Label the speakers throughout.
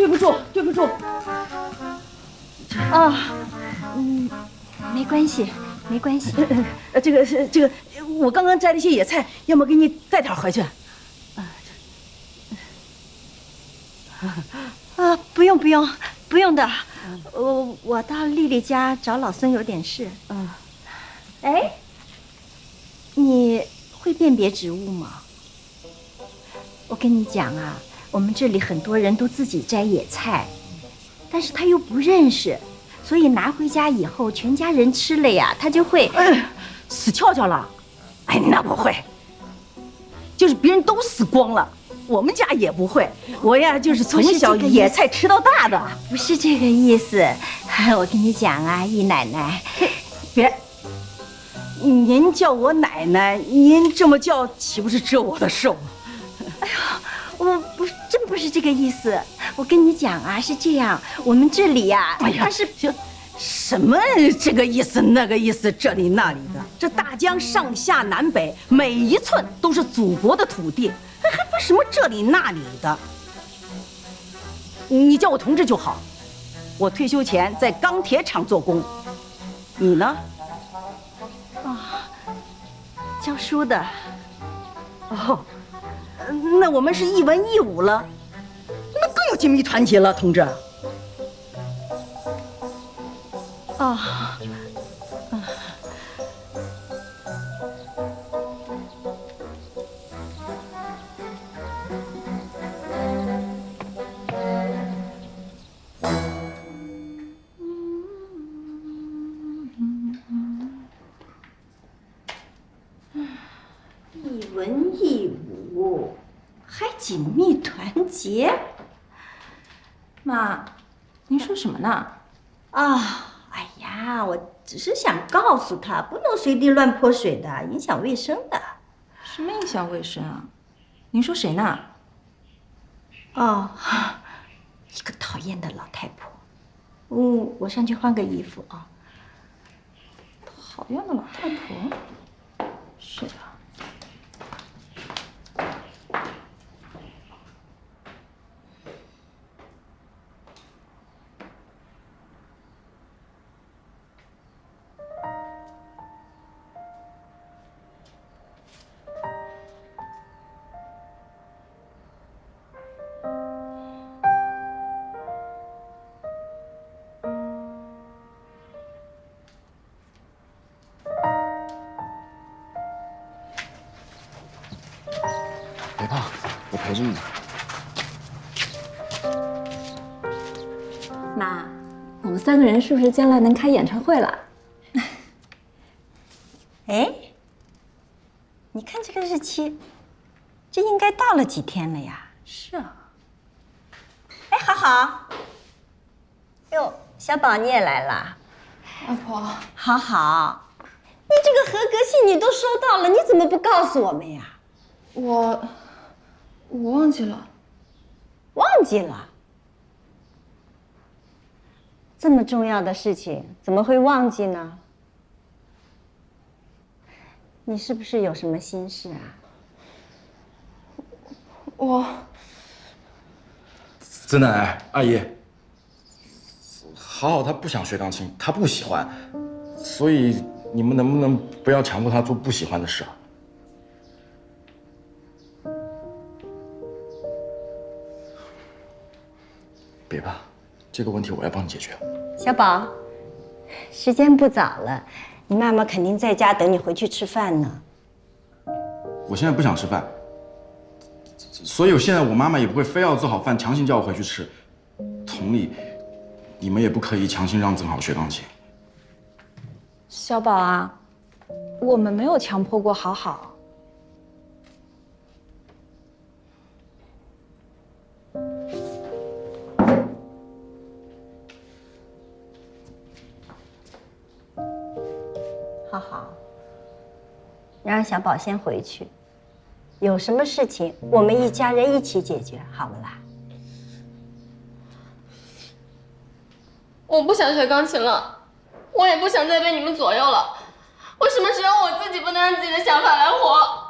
Speaker 1: 不住，对不住。
Speaker 2: 啊，没关系，没关系。
Speaker 1: 这个，我刚刚摘了一些野菜，要么给你带点回去。
Speaker 2: 不用的。我到丽丽家找老孙有点事。哎，你会辨别植物吗？我跟你讲啊，我们这里很多人都自己摘野菜，但是他又不认识，所以拿回家以后，全家人吃了呀，他就会
Speaker 1: 死翘翘了。哎，那不会，就是别人都死光了，我们家也不会。我呀，就是从小野菜吃到大的。
Speaker 2: 不是这个意思。我跟你讲啊，易奶奶，
Speaker 1: 别，您叫我奶奶，您这么叫岂不是折我的寿？
Speaker 2: 我真不是这个意思。我跟你讲啊，是这样，我们这里呀，它是
Speaker 1: 什么这个意思那个意思，这里那里的，这大江上下南北，每一寸都是祖国的土地，还分什么这里那里的？你叫我同志就好。我退休前在钢铁厂做工，你呢？
Speaker 2: 教书的。
Speaker 1: 哦，那我们是一文一武了，那更要紧密团结了，同志。
Speaker 2: 一文一武，还紧密团结。
Speaker 3: 妈，您说什么呢？
Speaker 2: 哎呀，我只是想告诉他，不能随地乱泼水的，影响卫生的。
Speaker 3: 什么影响卫生啊？您说谁呢？
Speaker 2: 一个讨厌的老太婆。我上去换个衣服啊。
Speaker 3: 讨厌的老太婆？谁啊？
Speaker 4: 别怕，我陪着你。
Speaker 3: 妈，我们3个人是不是将来能开演唱会了？
Speaker 2: 哎，你看这个日期，这应该到了几天了呀？
Speaker 3: 是啊。
Speaker 2: 哎，好好。哟，小宝你也来了。
Speaker 3: 外婆，
Speaker 2: 好好，你这个合格信你都收到了，你怎么不告诉我们呀？
Speaker 3: 我忘记了。
Speaker 2: 忘记了？这么重要的事情怎么会忘记呢？你是不是有什么心事啊？
Speaker 4: 曾奶奶、阿姨，好好他不想学钢琴，他不喜欢，所以你们能不能不要强迫他做不喜欢的事啊？别怕，这个问题我要帮你解决。
Speaker 2: 小宝，时间不早了，你妈妈肯定在家等你回去吃饭呢。
Speaker 4: 我现在不想吃饭，所以现在我妈妈也不会非要做好饭强行叫我回去吃。同理，你们也不可以强行让曾好学钢琴。
Speaker 3: 小宝啊，我们没有强迫过好好。
Speaker 2: 好好，让小宝先回去，有什么事情我们一家人一起解决，好不啦？
Speaker 5: 我不想学钢琴了，我也不想再被你们左右了。为什么只有我自己不能按自己的想法来活？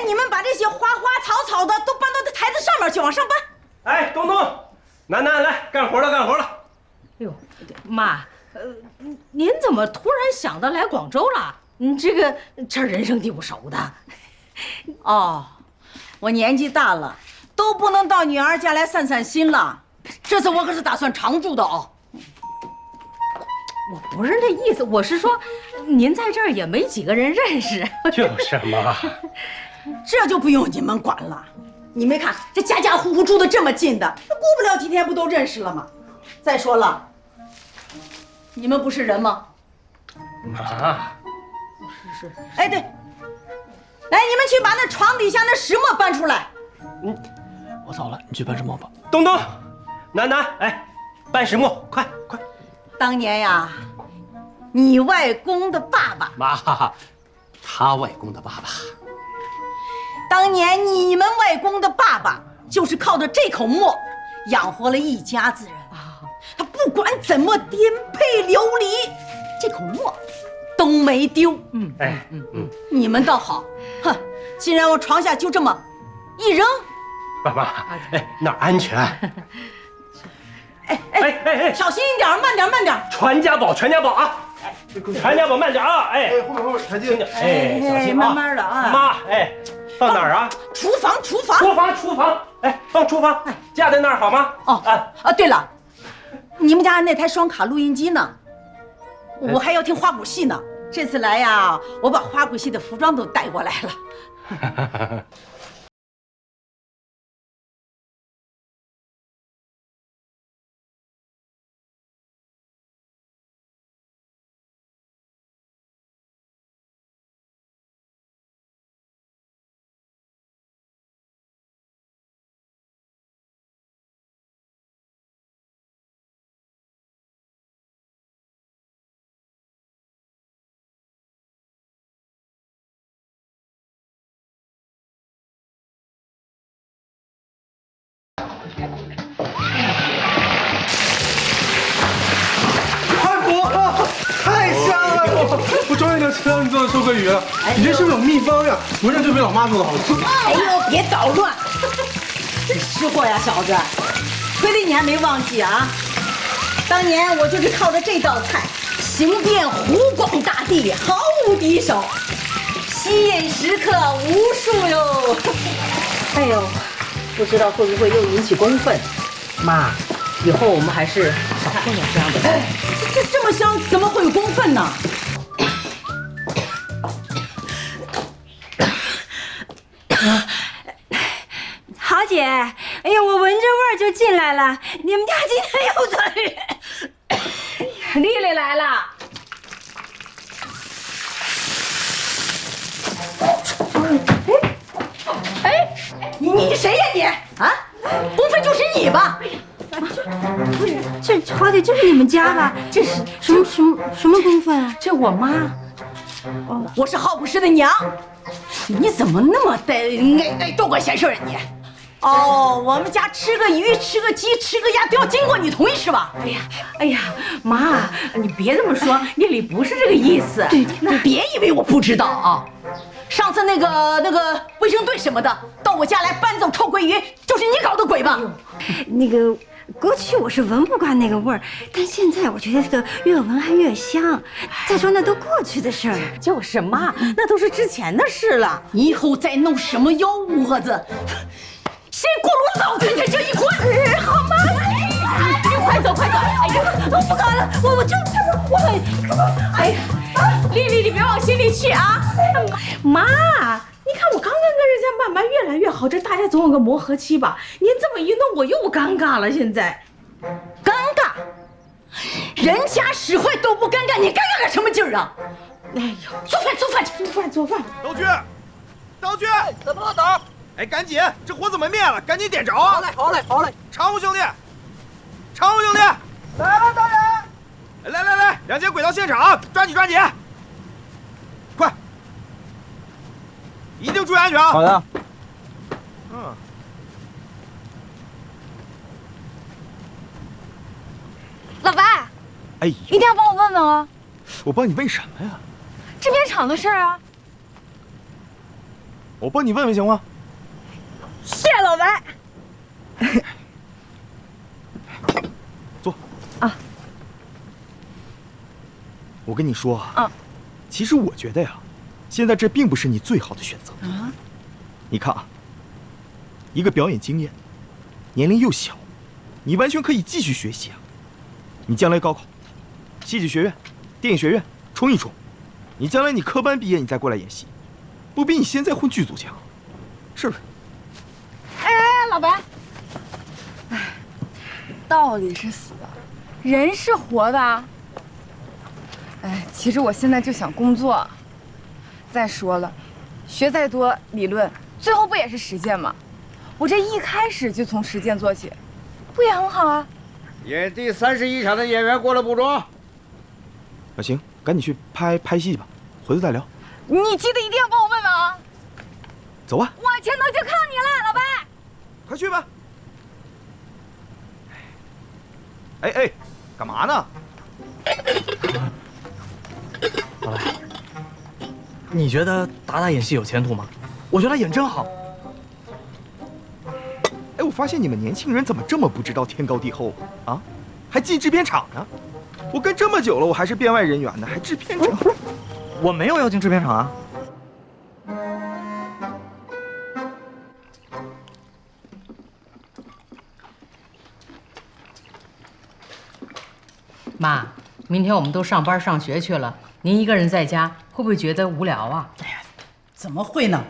Speaker 1: 你们把这些花花草草的都搬到这台子上面去，往上搬。
Speaker 6: 哎，东东，楠楠来干活了，干活了。
Speaker 1: 哎呦，妈，您怎么突然想到来广州了？你这人生地不熟的。哦，我年纪大了，都不能到女儿家来散散心了。这次我可是打算常住的哦。我不是那意思，我是说，您在这儿也没几个人认识。
Speaker 6: 就是妈，
Speaker 1: 这就不用你们管了。你没看这家家户户住的这么近的，过不了几天不都认识了吗？再说了，你们不是人吗？
Speaker 6: 妈，
Speaker 1: 是。哎，对，来，你们去把那床底下那石磨搬出来。
Speaker 7: 我走了，你去搬石磨吧。
Speaker 6: 东东，楠楠，哎，搬石磨，快快。
Speaker 1: 当年呀，你外公的爸爸，
Speaker 7: 妈，他外公的爸爸，
Speaker 1: 当年你们外公的爸爸就是靠着这口磨养活了一家子人啊。他不管怎么颠沛流离，这口磨都没丢。你们倒好，哼，竟然往床下就这么一扔。
Speaker 6: 爸妈，哎，那儿安全。哎，
Speaker 1: 小心一点，慢点，慢点。
Speaker 6: 传家宝，传家宝啊！传家宝，慢点啊！哎，
Speaker 4: 后面，台阶。
Speaker 6: 哎，小心啊！
Speaker 1: 慢慢的啊。
Speaker 6: 妈，哎，放哪儿啊？
Speaker 1: 厨房。
Speaker 6: 厨房。哎，放厨房，架在那儿好吗？
Speaker 1: 哦，对了，你们家那台双卡录音机呢？我还要听花鼓戏呢。这次来呀，我把花鼓戏的服装都带过来了。
Speaker 8: 太香了！我终于能吃到你做的寿桂鱼了。你这是不是有秘方呀？闻着就比老妈做的好吃。
Speaker 1: 哎呦，别捣乱！识货呀，小子！亏得你还没忘记啊！当年我就是靠着这道菜行遍湖广大地，毫无敌手，吸引食客无数哟。哎呦，不知道会不会又引起公愤？妈，以后我们还是少做点这样的菜。这么香，怎么会有公愤呢？
Speaker 2: 豪姐，哎呀，我闻着味儿就进来了，你们家今天又做
Speaker 1: 丽丽来了。哎，你谁呀你？啊，公愤就是你吧？
Speaker 2: 不是，这豪姐，这是你们家吧？这是什么公分啊？
Speaker 1: 这我妈。哦，我是好不师的娘。你怎么那么爱多管闲事啊你？哦，我们家吃个鱼、吃个鸡、吃个鸭都要经过你同意是吧？哎呀，妈，你别这么说，丽丽不是这个意思。对，那别以为我不知道啊。上次那个卫生队什么的到我家来搬走臭鳜鱼，就是你搞的鬼吧？
Speaker 2: 那个过去我是闻不惯那个味儿，但现在我觉得这个越闻还越香。再说那都过去的事儿了。
Speaker 1: 就是妈，那都是之前的事了。你以后再弄什么幺蛾子，先过炉老子这一关。好妈，你快走快走！哎呀，我不敢了，我哎呀，丽丽你别往心里去啊。
Speaker 9: 妈，你看我刚刚跟人家慢慢越来越好，这大家总有个磨合期吧？您这么一弄，我又尴尬了。现在，
Speaker 1: 尴尬？人家使坏都不尴尬，你尴尬个什么劲儿啊？
Speaker 9: 哎呦，
Speaker 1: 做饭！
Speaker 8: 道具，怎么了，导？哎，赶紧，这火怎么灭了？赶紧点着啊！好嘞。常务兄弟，来了，大人！来，两节轨道现场，抓紧！快，一定注意安全啊！好的。
Speaker 3: 老白，
Speaker 8: 哎，
Speaker 3: 一定要帮我问问哦，
Speaker 8: 我帮你问什么呀？
Speaker 3: 制片厂的事儿啊。
Speaker 10: 我帮你问问行吗？
Speaker 2: 谢老白。
Speaker 10: 坐。
Speaker 2: 啊。
Speaker 10: 我跟你说啊，其实我觉得呀，现在这并不是你最好的选择啊。你看啊，一个表演经验，年龄又小，你完全可以继续学习啊。你将来高考，戏剧学院、电影学院冲一冲，你将来你科班毕业，你再过来演戏，不比你现在混剧组强，是不是？
Speaker 9: 哎，老白，哎，道理是死的，人是活的。哎，其实我现在就想工作。再说了，学再多理论，最后不也是实践吗？我这一开始就从实践做起，不也很好啊？
Speaker 11: 演第31场的演员过来补妆。
Speaker 10: 行，赶紧去拍戏吧，回头再聊。
Speaker 9: 你记得一定要帮我问问啊！
Speaker 10: 走啊！
Speaker 9: 我前头就靠你了，老白。
Speaker 10: 快去吧。哎，干嘛呢？
Speaker 7: 老白，你觉得达达演戏有前途吗？我觉得他演真好。
Speaker 10: 哎，我发现你们年轻人怎么这么不知道天高地厚啊？还进制片厂呢？我跟这么久了，我还是编外人员呢，还制片厂？
Speaker 7: 我没有要进制片厂啊。
Speaker 12: 妈，明天我们都上班上学去了，您一个人在家会不会觉得无聊啊？
Speaker 1: 哎呀，怎么会呢？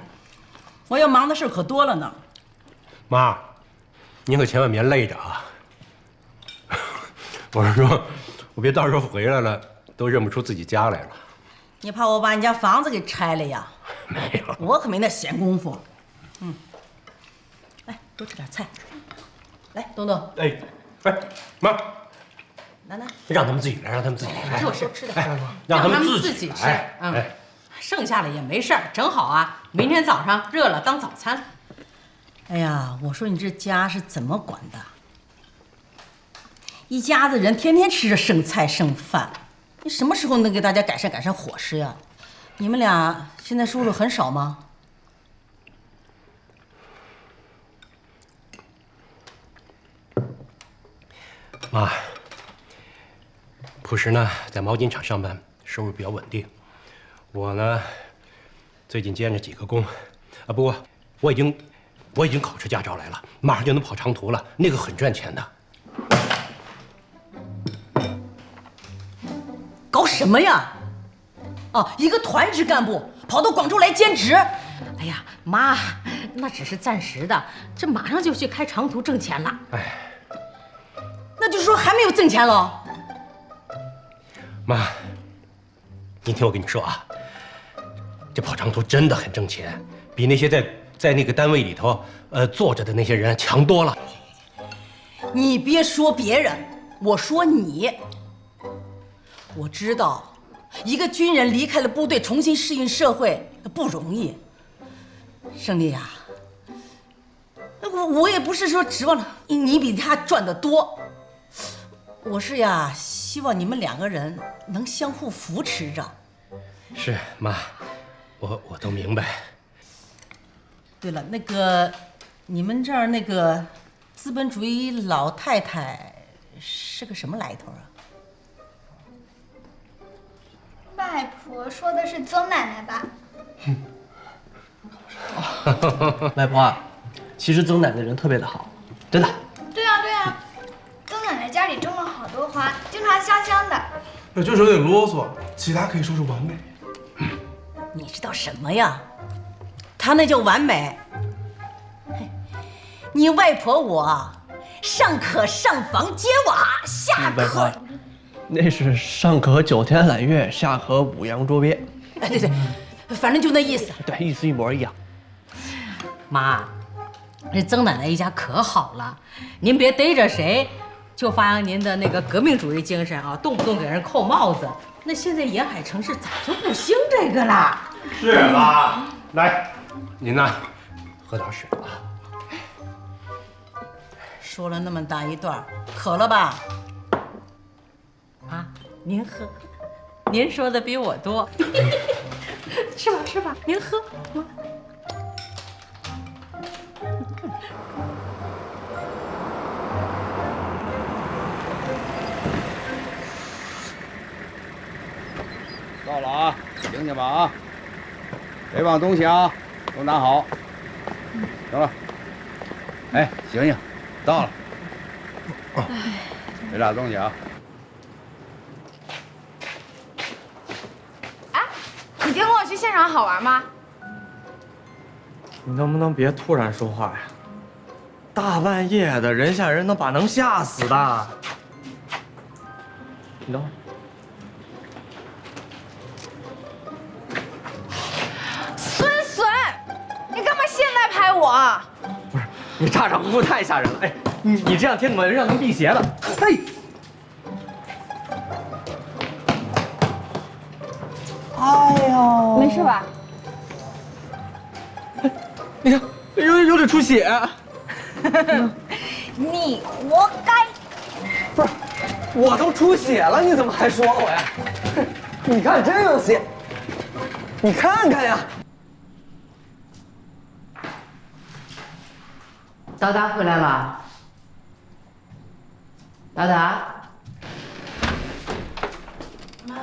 Speaker 1: 我要忙的事可多了呢。
Speaker 13: 妈，您可千万别累着啊！我是说，我别到时候回来了都认不出自己家来了。
Speaker 1: 你怕我把你家房子给拆了呀？
Speaker 13: 没有，
Speaker 1: 我可没那闲工夫。来，多吃点菜。来，东东。
Speaker 13: 哎，妈。
Speaker 1: 楠楠，
Speaker 13: 让他们自己来，让他们自己来。
Speaker 1: 就是吃点，
Speaker 13: 让他们
Speaker 12: 自己吃。
Speaker 13: 哎，
Speaker 12: 剩下的也没事儿，正好啊，明天早上热了当早餐。
Speaker 1: 哎呀，我说你这家是怎么管的？一家子人天天吃着剩菜剩饭，你什么时候能给大家改善伙食呀？你们俩现在收入很少吗？
Speaker 13: 妈，朴实呢在毛巾厂上班，收入比较稳定。我呢，最近兼着几个工，不过我已经考出驾照来了，马上就能跑长途了，那个很赚钱的。
Speaker 1: 搞什么呀？哦，一个团职干部跑到广州来兼职。
Speaker 12: 哎呀，妈，那只是暂时的，这马上就去开长途挣钱了。
Speaker 13: 哎，
Speaker 1: 那就是说还没有挣钱了。
Speaker 13: 妈，您听我跟你说啊，这跑长途真的很挣钱，比那些在那个单位里头坐着的那些人强多了。
Speaker 1: 你别说别人，我说你。我知道，一个军人离开了部队，重新适应社会不容易。胜利呀，我也不是说指望你比他赚得多，我是呀，希望你们两个人能相互扶持着。
Speaker 13: 是妈，我都明白。
Speaker 1: 对了，那个你们这儿那个资本主义老太太是个什么来头啊？
Speaker 14: 外婆说的是曾奶奶吧？
Speaker 7: 外婆啊，其实曾奶奶人特别的好，真的。
Speaker 14: 对啊，曾奶奶家里种了好多花，经常香香的。
Speaker 8: 就是有点啰嗦，其他可以说是完美。
Speaker 1: 你知道什么呀？她那叫完美。你外婆我上可上房揭瓦，下可……
Speaker 7: 那是上可9天揽月，下可5洋捉鳖。
Speaker 1: 哎，对，反正就那意思。
Speaker 7: 对，意思一模一样。
Speaker 12: 妈，这曾奶奶一家可好了，您别逮着谁就发扬您的那个革命主义精神啊，动不动给人扣帽子。那现在沿海城市咋就不兴这个啦？
Speaker 13: 是吧？来，您呢，喝点水啊。
Speaker 1: 说了那么大一段，渴了吧？
Speaker 12: 啊，您喝，您说的比我多。是吧？您喝。
Speaker 11: 到了啊，醒醒吧啊！别忘东西啊，都拿好。行了，哎，醒醒，到了。别落东西啊！
Speaker 9: 哎，你今天跟我去现场好玩吗？
Speaker 7: 你能不能别突然说话呀？大半夜的，人吓人能把能吓死的。你等会儿。
Speaker 9: 孙孙，你干嘛现在拍我？
Speaker 7: 不是，你咋咋呼呼太吓人了。哎，你这样天怎么让人辟邪了？嘿。哎呦，
Speaker 9: 没事吧？
Speaker 7: 你看，有点出血。
Speaker 9: 你活该！
Speaker 7: 不是，我都出血了，你怎么还说我呀？你看真有血，你看看呀。
Speaker 12: 达达回来了。达达。
Speaker 9: 妈。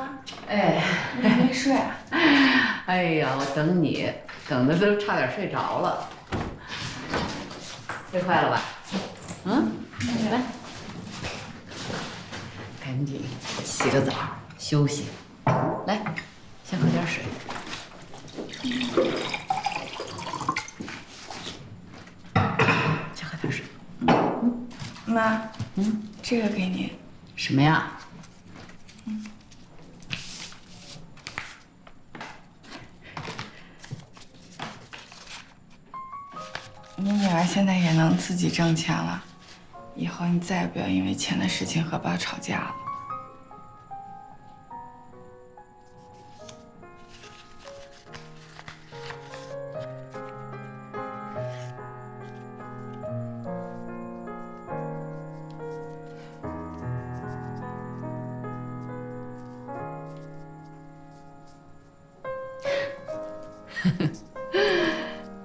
Speaker 12: 哎。
Speaker 9: 你还没睡啊？
Speaker 12: 哎呀，我等你，等的都差点睡着了。睡快了吧？嗯，来，赶紧洗个澡，休息。来，先喝点水。先喝点水。
Speaker 9: 妈，这个给你。
Speaker 12: 什么呀？
Speaker 9: 你女儿现在也能自己挣钱了，以后你再也不要因为钱的事情和爸吵架了。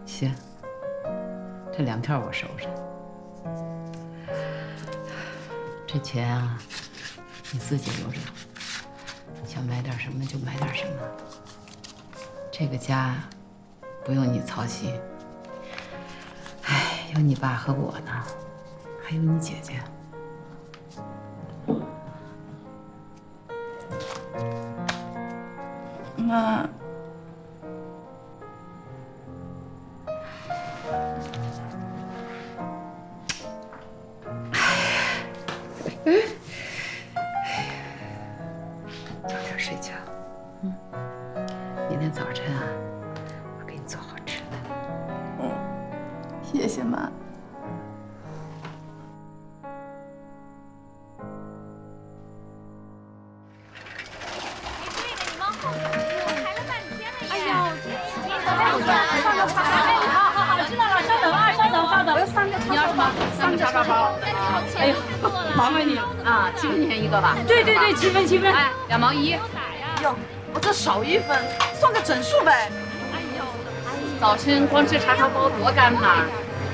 Speaker 12: 行。这2票我收着，这钱啊，你自己留着，想买点什么就买点什么。这个家不用你操心，哎，有你爸和我呢，还有你姐姐。
Speaker 9: 妈。
Speaker 12: 早点睡觉，明天早晨啊，我给你做好吃的。
Speaker 9: 谢谢妈。
Speaker 15: 你要什么？3个炸炸包。哎呦，麻烦你了啊！7分钱一个吧？对对对，7分7分。哎，2毛1。
Speaker 1: 哟，我这少1分，算个整数呗。
Speaker 15: 哎呦，早晨光吃叉烧包多干呐，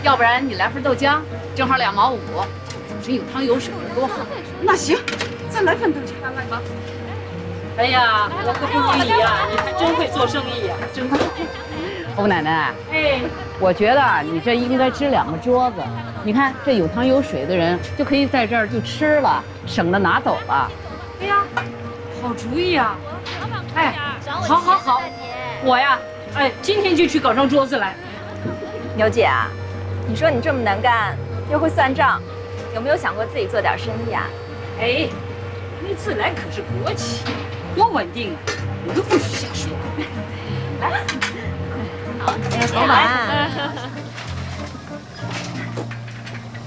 Speaker 15: 要不然你来份豆浆，正好2毛5。早晨有汤有水多好。
Speaker 1: 那行，再来份豆浆。
Speaker 15: 哎呀，我可不如你呀，你还真会做生意呀，真好。
Speaker 12: 欧奶奶，
Speaker 15: 哎，
Speaker 12: 我觉得你这应该支2个桌子。你看这有汤有水的人就可以在这儿就吃了，省得拿走了。
Speaker 15: 对呀，好主意呀！哎，好好好，我呀，哎，今天就去搞张桌子来。
Speaker 2: 牛姐啊，你说你这么能干，又会算账，有没有想过自己做点生意啊？
Speaker 15: 哎，那次来可是国企，多稳定啊！我都不许瞎说。来。
Speaker 2: 好，老板，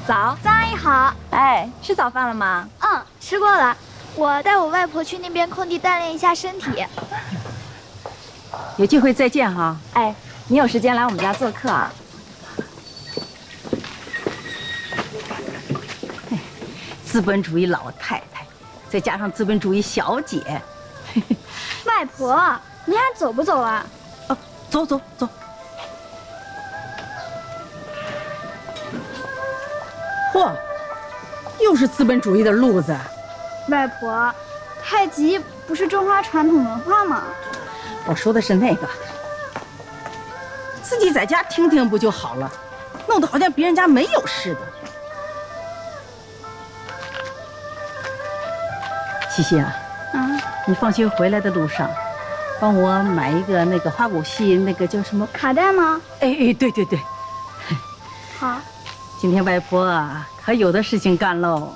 Speaker 2: 早，
Speaker 14: 张阿姨好。
Speaker 2: 哎，吃早饭了吗？
Speaker 14: 嗯，吃过了。我带我外婆去那边空地锻炼一下身体。
Speaker 12: 有机会再见哈。
Speaker 2: 哎，你有时间来我们家做客啊？
Speaker 12: 资本主义老太太，再加上资本主义小姐。
Speaker 14: 外婆，你还走不走啊？
Speaker 12: 哦，走走走。
Speaker 1: 嚯，又是资本主义的路子。
Speaker 14: 外婆，太极不是中华传统文化吗？
Speaker 1: 我说的是那个，自己在家听听不就好了，弄得好像别人家没有似的。西西啊，你放学回来的路上，帮我买一个那个花鼓戏那个叫什么
Speaker 14: 卡带吗？
Speaker 1: 哎，对对对。
Speaker 14: 好。
Speaker 1: 今天外婆啊，可有的事情干喽。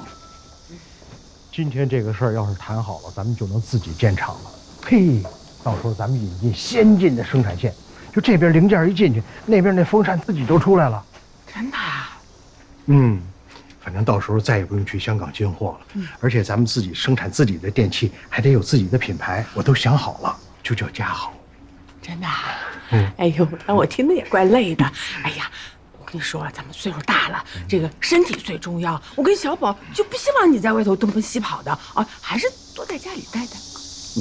Speaker 16: 今天这个事儿要是谈好了，咱们就能自己建厂了。嘿，到时候咱们引进先进的生产线，就这边零件一进去，那边那风扇自己就出来了。
Speaker 17: 真的啊？
Speaker 16: 反正到时候再也不用去香港进货了。而且咱们自己生产自己的电器，还得有自己的品牌，我都想好了，就叫嘉豪。
Speaker 17: 真的啊？哎呦，那我听着也怪累的。哎呀。跟你说，咱们岁数大了，这个身体最重要。我跟小宝就不希望你在外头东奔西跑的啊，还是多在家里待待。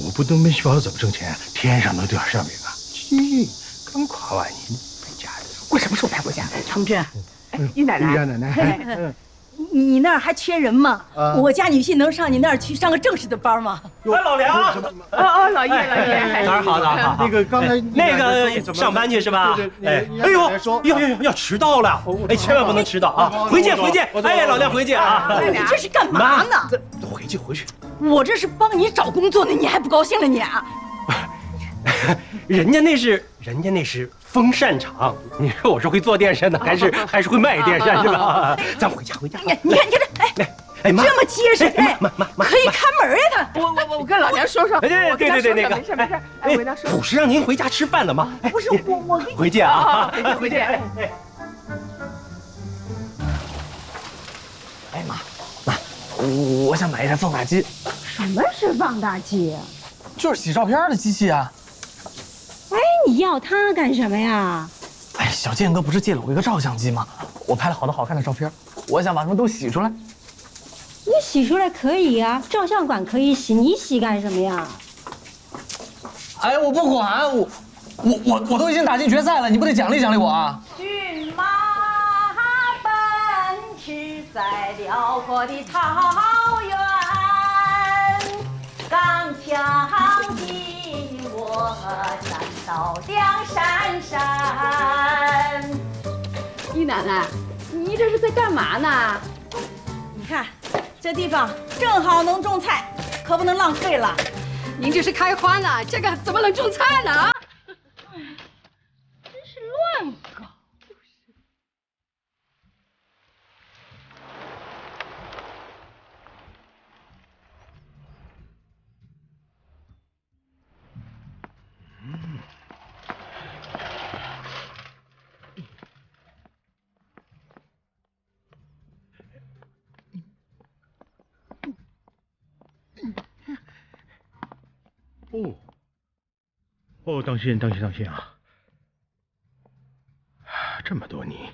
Speaker 16: 我不东奔西跑怎么挣钱？天上能掉馅饼啊！嘻，刚夸完你，回家的。
Speaker 17: 我什么时候来过家？
Speaker 1: 长志，
Speaker 17: 姨奶奶，
Speaker 16: 姨奶奶，
Speaker 1: 你那儿还缺人吗？我家女婿能上你那儿去上个正式的班吗？
Speaker 6: 哎，老梁，
Speaker 17: 老爷，
Speaker 6: 早上好，早上好。
Speaker 16: 那个刚才
Speaker 6: 那个上班去是吧？哎呦，要迟到了！哎，千万不能迟到啊！回见。哎，老梁回见啊！
Speaker 1: 你这是干嘛呢？
Speaker 6: 回去。
Speaker 1: 我这是帮你找工作呢，你还不高兴了你啊？
Speaker 6: 人家那是风扇厂，你说我是会做电扇的，还是会卖电扇是吧？咱回家。
Speaker 1: 你看这，哎妈，这么结实，哎妈，可以看门呀他。
Speaker 17: 我跟老娘说说。
Speaker 6: 对，那个，
Speaker 17: 没事。哎，回家说。
Speaker 6: 不是让您回家吃饭的吗？
Speaker 1: 不是我
Speaker 6: 回见啊，
Speaker 17: 回见。
Speaker 7: 哎妈，我想买一台放大机。
Speaker 1: 什么是放大机？
Speaker 7: 就是洗照片的机器啊。
Speaker 1: 哎，你要它干什么呀？
Speaker 7: 哎，小建哥不是借了我一个照相机吗？我拍了好多好看的照片，我想把它们都洗出来。
Speaker 2: 你洗出来可以啊，照相馆可以洗，你洗干什么呀？
Speaker 7: 哎，我不管，我都已经打进决赛了，你不得奖励奖励我啊？
Speaker 1: 骏马奔驰在辽阔的草原，刚强的我站到梁山上。
Speaker 15: 姨奶奶，你这是在干嘛呢？
Speaker 1: 你看，这地方正好能种菜，可不能浪费了。
Speaker 15: 您这是开花呢，这个怎么能种菜呢？啊！
Speaker 1: 真是乱搞。
Speaker 16: 当心啊！这么多泥，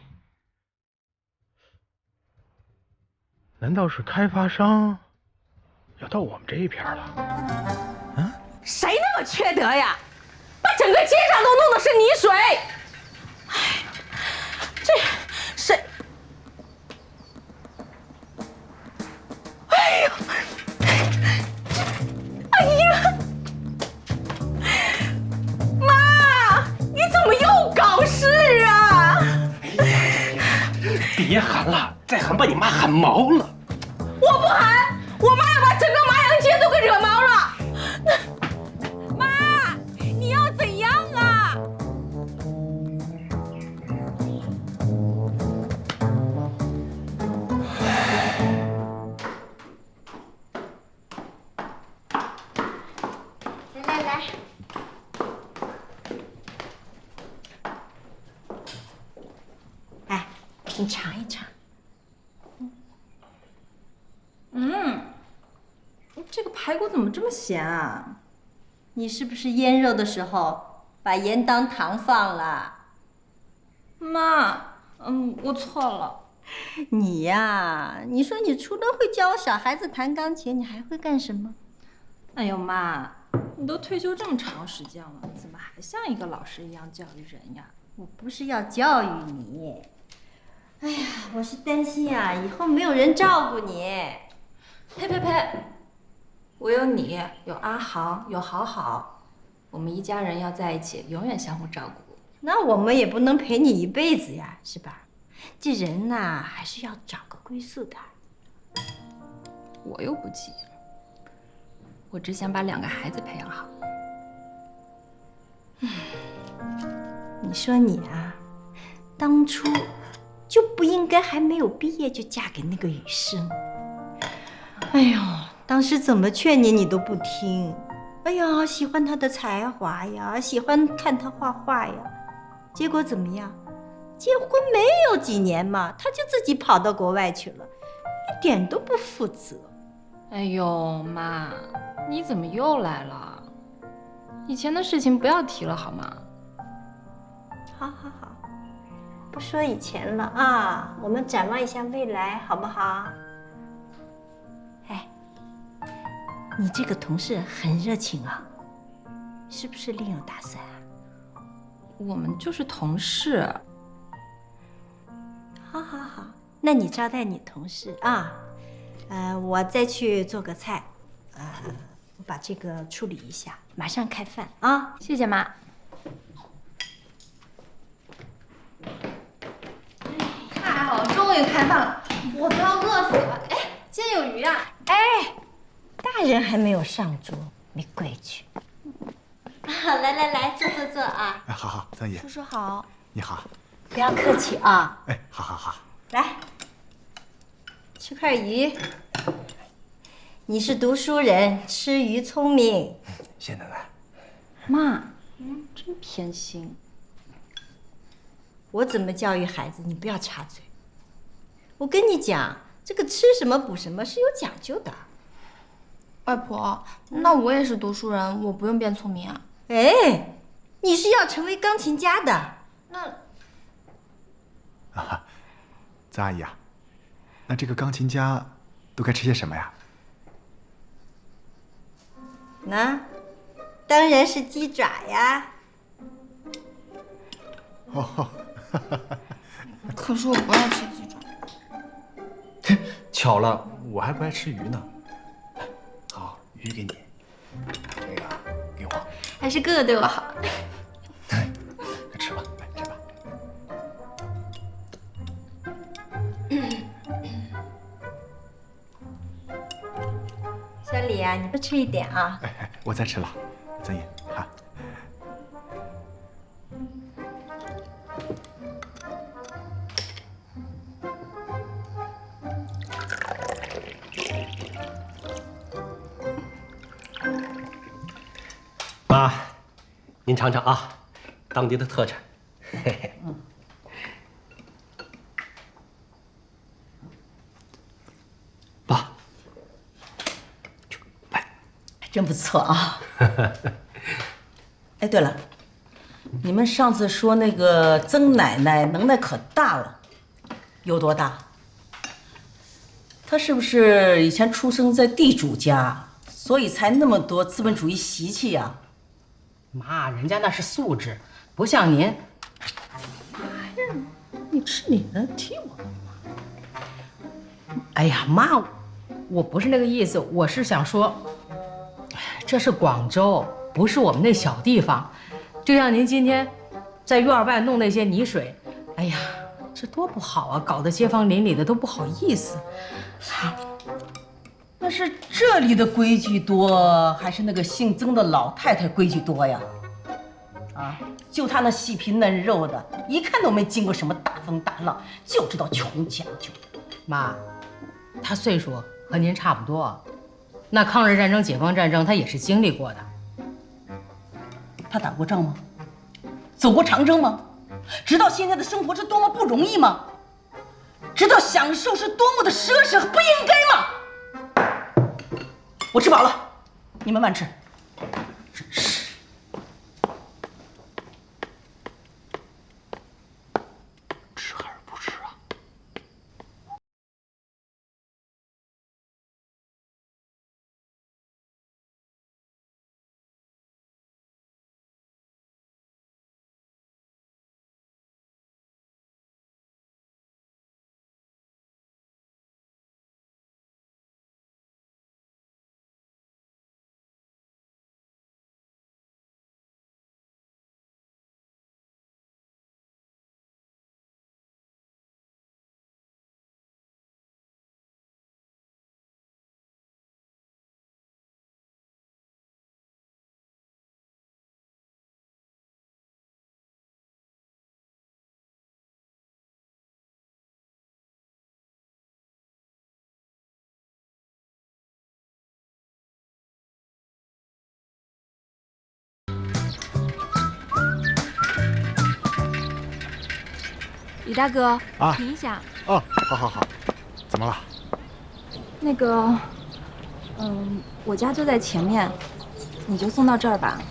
Speaker 16: 难道是开发商要到我们这一片了？
Speaker 1: 谁那么缺德呀？把整个街上都弄的是泥水！哎，这谁？哎呦！哎呀！妈，你怎么又搞事啊？
Speaker 6: 别喊了，再喊把你妈喊毛了。
Speaker 1: 我不喊，我妈要把整个麻阳街都给惹毛了。妈，你要怎样啊？
Speaker 14: 来，
Speaker 1: 哎，你尝一尝。
Speaker 2: 这个排骨怎么这么咸啊？你是不是腌肉的时候把盐当糖放了？
Speaker 3: 妈，我错了。
Speaker 2: 你呀，你说你除了会教小孩子弹钢琴，你还会干什么？
Speaker 3: 哎呦妈，你都退休这么长时间了，怎么还像一个老师一样教育人呀？
Speaker 2: 我不是要教育你，哎呀，我是担心呀，以后没有人照顾你。
Speaker 3: 呸！我有你，有阿豪，有好好，我们一家人要在一起，永远相互照顾。
Speaker 2: 那我们也不能陪你一辈子呀，是吧？这人呐，还是要找个归宿的。
Speaker 3: 我又不急，我只想把2个孩子培养好。
Speaker 2: 你说你啊，当初就不应该还没有毕业就嫁给那个雨生。哎呦，当时怎么劝你，你都不听。哎呀，喜欢他的才华呀，喜欢看他画画呀，结果怎么样？结婚没有几年嘛，他就自己跑到国外去了，一点都不负责。
Speaker 3: 哎呦，妈，你怎么又来了？以前的事情不要提了好吗？
Speaker 2: 好，不说以前了啊，我们展望一下未来，好不好？哎，你这个同事很热情啊，是不是另有打算啊？
Speaker 3: 我们就是同事。
Speaker 2: 好，那你招待你同事啊，我再去做个菜，我把这个处理一下，马上开饭啊！
Speaker 3: 谢谢妈。
Speaker 5: 太好了，终于开饭了，我都要饿死了。哎，今天有鱼啊！
Speaker 2: 哎，大人还没有上桌，没规矩。来，坐啊！
Speaker 10: 哎，好，三姨。
Speaker 3: 叔叔好。
Speaker 10: 你好。
Speaker 2: 不要客气啊。
Speaker 10: 哎，好。
Speaker 2: 来，吃块鱼。你是读书人，吃鱼聪明。
Speaker 10: 谢奶奶。
Speaker 3: 妈，真偏心。
Speaker 2: 我怎么教育孩子，你不要插嘴。我跟你讲，这个吃什么补什么是有讲究的。
Speaker 5: 外婆，那我也是读书人，我不用变聪明啊。
Speaker 2: 哎，你是要成为钢琴家的。
Speaker 5: 那
Speaker 10: 曾阿姨啊，那这个钢琴家都该吃些什么呀？
Speaker 2: 那当然是鸡爪呀。
Speaker 10: 哦，
Speaker 5: 可是我不爱吃鸡爪。
Speaker 10: 巧了，我还不爱吃鱼呢。好，鱼给你，这个给我。
Speaker 5: 还是哥哥对我好。
Speaker 10: 快吃吧，来吃吧。
Speaker 2: 小李啊，你多吃一点啊。
Speaker 10: 哎，我再吃了，曾姨哈。
Speaker 13: 妈，您尝尝啊，当地的特产。嘿嘿。爸，
Speaker 12: 真不错啊！哎，对了，你们上次说那个曾奶奶能耐可大了，有多大？她是不是以前出生在地主家，所以才那么多资本主义习气呀？妈，人家那是素质，不像您。妈呀，你吃你的，提我干嘛？哎呀，妈，我不是那个意思，我是想说。这是广州，不是我们那小地方。就像您今天在院外弄那些泥水，哎呀，这多不好啊，搞得街坊邻里的都不好意思。那是这里的规矩多，还是那个姓曾的老太太规矩多呀？啊，就她那细皮嫩肉的，一看都没经过什么大风大浪，就知道穷讲究。妈，她岁数和您差不多。那抗日战争、解放战争，他也是经历过的。他打过仗吗？走过长征吗？知道现在的生活是多么不容易吗？知道享受是多么的奢侈和不应该吗？我吃饱了，你们慢吃。真是。
Speaker 14: 李大哥，
Speaker 10: 啊，
Speaker 14: 停一下。
Speaker 10: 哦，好好好，怎么了？
Speaker 14: 那个，我家就在前面，你就送到这儿吧。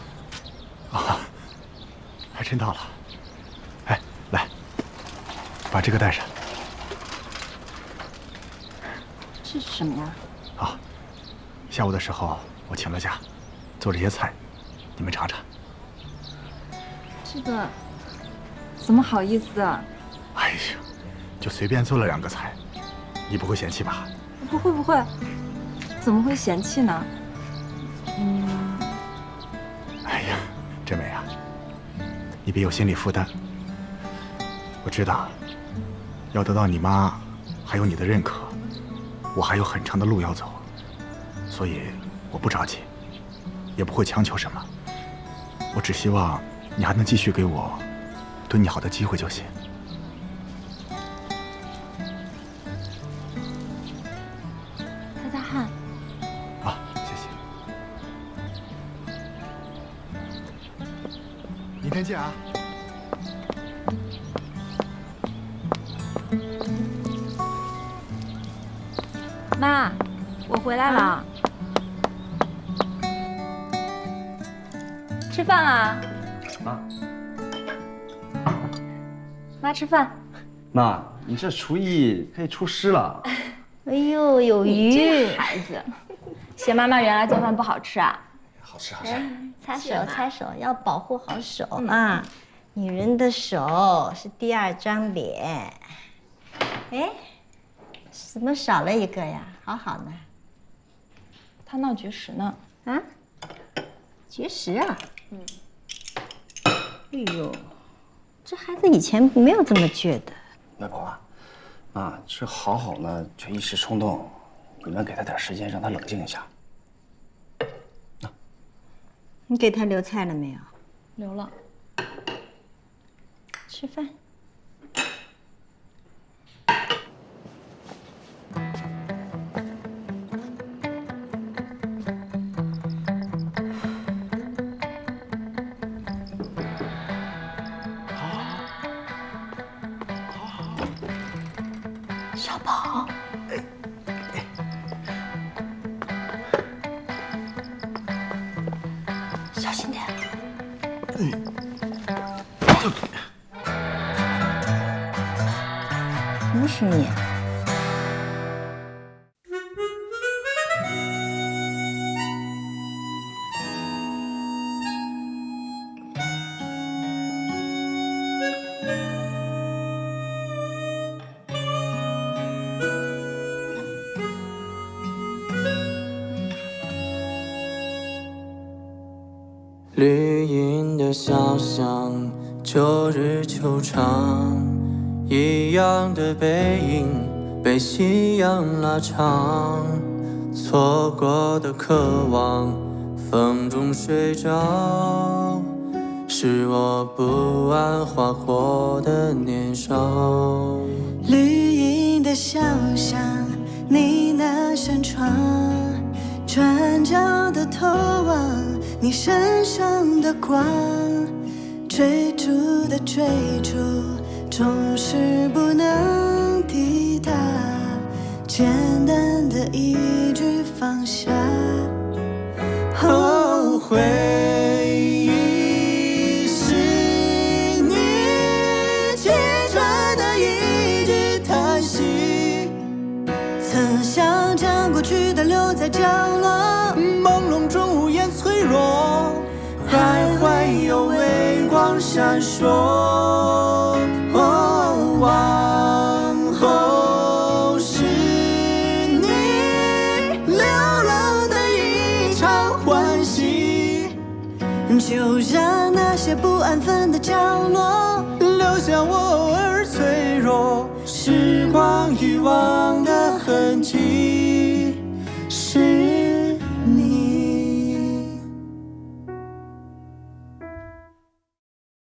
Speaker 10: 啊，还真到了。哎，来，把这个带上。
Speaker 14: 这是什么呀？
Speaker 10: 啊，下午的时候我请了假，做这些菜，你们尝尝。
Speaker 14: 这个怎么好意思啊？
Speaker 10: 哎呀，就随便做了2个菜，你不会嫌弃吧？
Speaker 14: 不会不会，怎么会嫌弃呢？
Speaker 10: 哎呀，真美啊！你别有心理负担。我知道，要得到你妈还有你的认可，我还有很长的路要走，所以我不着急，也不会强求什么。我只希望你还能继续给我对你好的机会就行。
Speaker 14: 擦擦汗。
Speaker 10: 啊，谢谢。明天见啊！
Speaker 14: 妈，我回来了。吃饭啦！
Speaker 4: 啊，
Speaker 14: 妈吃饭。
Speaker 4: 妈，你这厨艺可以出师了。
Speaker 2: 哎呦，有
Speaker 14: 你
Speaker 2: 鱼！
Speaker 14: 这孩子，嫌妈妈原来做饭不好吃啊？
Speaker 4: 好吃好吃。
Speaker 2: 擦手擦手，要保护好手啊！女人的手是第2张脸。哎，怎么少了一个呀？好好呢。
Speaker 14: 他闹绝食呢。
Speaker 2: 啊？绝食啊？哎呦，这孩子以前没有这么倔的。
Speaker 4: 外婆啊，妈这好好呢，却一时冲动，你们给他点时间，让他冷静一下。
Speaker 2: 你给他留菜了没有？
Speaker 14: 留了。
Speaker 2: 吃饭。小宝，小心点。什么声音？
Speaker 18: 绿荫的小巷，旧日球场，一样的背影被夕阳拉长，错过的渴望，风中睡着，是我不安划过的年少。
Speaker 19: 绿荫的小巷，你那扇窗，转角的头望，你身上的光，追逐的追逐，总是不能抵达，简单的一句放下，后悔是你击穿的一句叹息，曾想将过去的留在角落，
Speaker 18: 朦胧中无言脆弱，徘徊有微光闪烁。往后是你流浪的一场欢喜，
Speaker 19: 就让那些不安分的角落
Speaker 18: 留下我偶尔脆弱，时光遗忘的